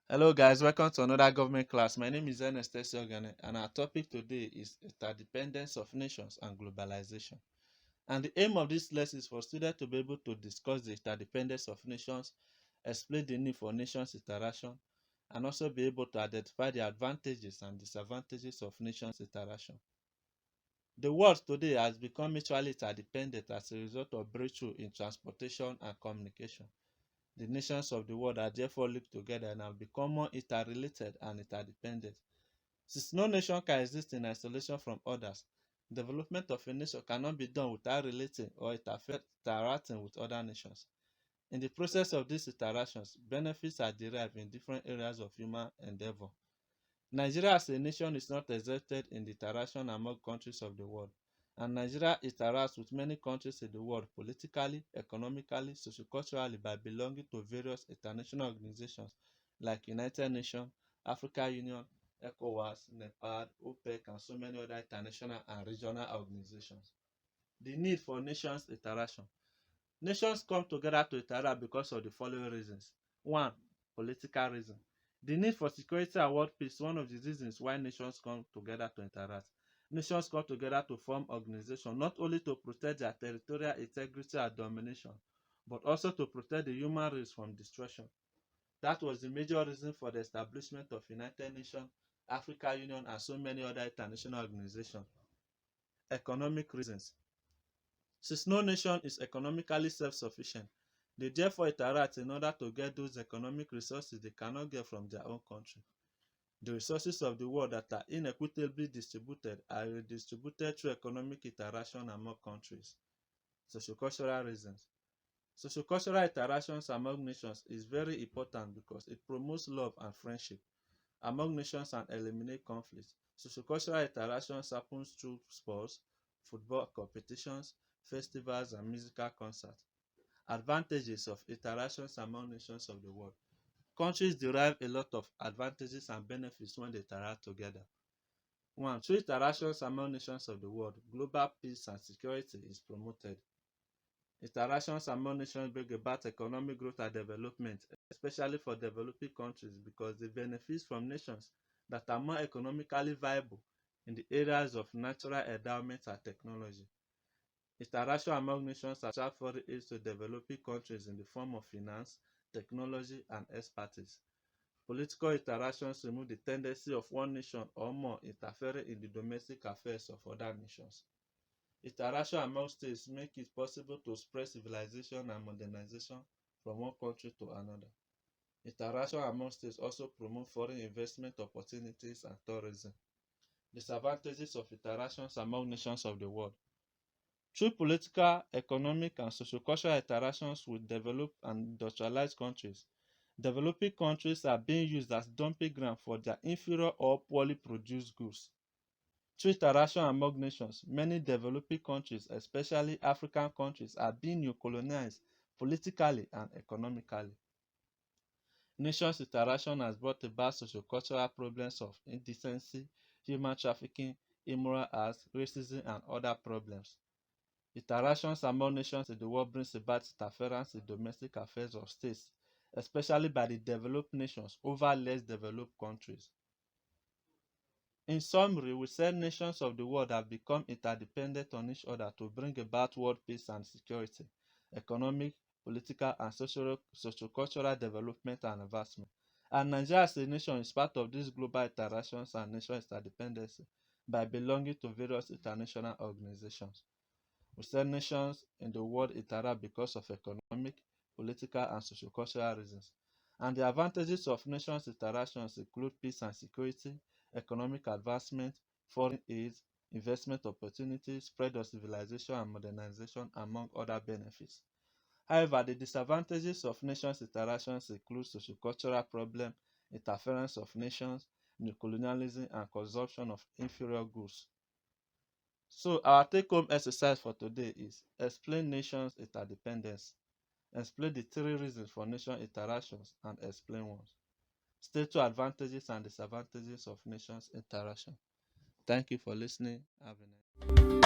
Hello guys, welcome to another government class. My name is SS3 and our topic today is interdependence of nations and globalization. And the aim of this lesson is for students to be able to discuss the interdependence of nations, explain the need for nations interaction, and also be able to identify the advantages and disadvantages of nations interaction. The world today has become mutually interdependent as a result of breakthrough in transportation and communication. The nations of the world are therefore linked together and have become more interrelated and interdependent. Since no nation can exist in isolation from others, development of a nation cannot be done without relating or interacting with other nations. In the process of these interactions, benefits are derived in different areas of human endeavor. Nigeria as a nation is not exempted in the interaction among countries of the world, and Nigeria interacts with many countries in the world politically, economically, socioculturally by belonging to various international organizations like United Nations, African Union, ECOWAS, NEPAD, OPEC, and so many other international and regional organizations. The need for nations interaction. Nations come together to interact because of the following reasons. 1. Political reason. The need for security and world peace is one of the reasons why nations come together to interact. Nations come together to form organizations not only to protect their territorial integrity and domination, but also to protect the human race from destruction. That was the major reason for the establishment of United Nations, African Union, and so many other international organizations. Economic reasons. Since no nation is economically self-sufficient, they therefore interact in order to get those economic resources they cannot get from their own country. The resources of the world that are inequitably distributed are redistributed through economic interaction among countries. Sociocultural reasons. Sociocultural interactions among nations is very important because it promotes love and friendship among nations and eliminate conflict. Sociocultural interactions happen through sports, football competitions, festivals, and musical concerts. Advantages of interactions among nations of the world. Countries derive a lot of advantages and benefits when they interact together. 1. Through interactions among nations of the world, global peace and security is promoted. Interactions among nations bring about economic growth and development, especially for developing countries because they benefit from nations that are more economically viable in the areas of natural endowment and technology. Interaction among nations attract foreign aid to developing countries in the form of finance, technology, and expertise. Political interactions remove the tendency of one nation or more interfering in the domestic affairs of other nations. Interaction among states make it possible to spread civilization and modernization from one country to another. Interaction among states also promote foreign investment opportunities and tourism. Disadvantages of interactions among nations of the world. Through political, economic, and sociocultural interactions with developed and industrialized countries, developing countries are being used as dumping ground for their inferior or poorly produced goods. Through interaction among nations, many developing countries, especially African countries, are being neo-colonized politically and economically. Nations interaction has brought about sociocultural problems of indecency, human trafficking, immoral acts, racism, and other problems. Interactions among nations in the world brings about interference in domestic affairs of states, especially by the developed nations over less developed countries. In summary, we said nations of the world have become interdependent on each other to bring about world peace and security, economic, political, and sociocultural development and advancement. And Nigeria as a nation is part of these global interactions and nation interdependence by belonging to various international organizations. We said nations in the world interact because of economic, political, and sociocultural reasons. And the advantages of nations interactions include peace and security, economic advancement, foreign aid, investment opportunities, spread of civilization and modernization, among other benefits. However, the disadvantages of nations interactions include sociocultural problems, interference of nations, neocolonialism, and consumption of inferior goods. So our take-home exercise for today is explain nations interdependence, explain the three reasons for nation interactions, and explain one. State two advantages and disadvantages of nations interaction. Thank you for listening. Have a nice day.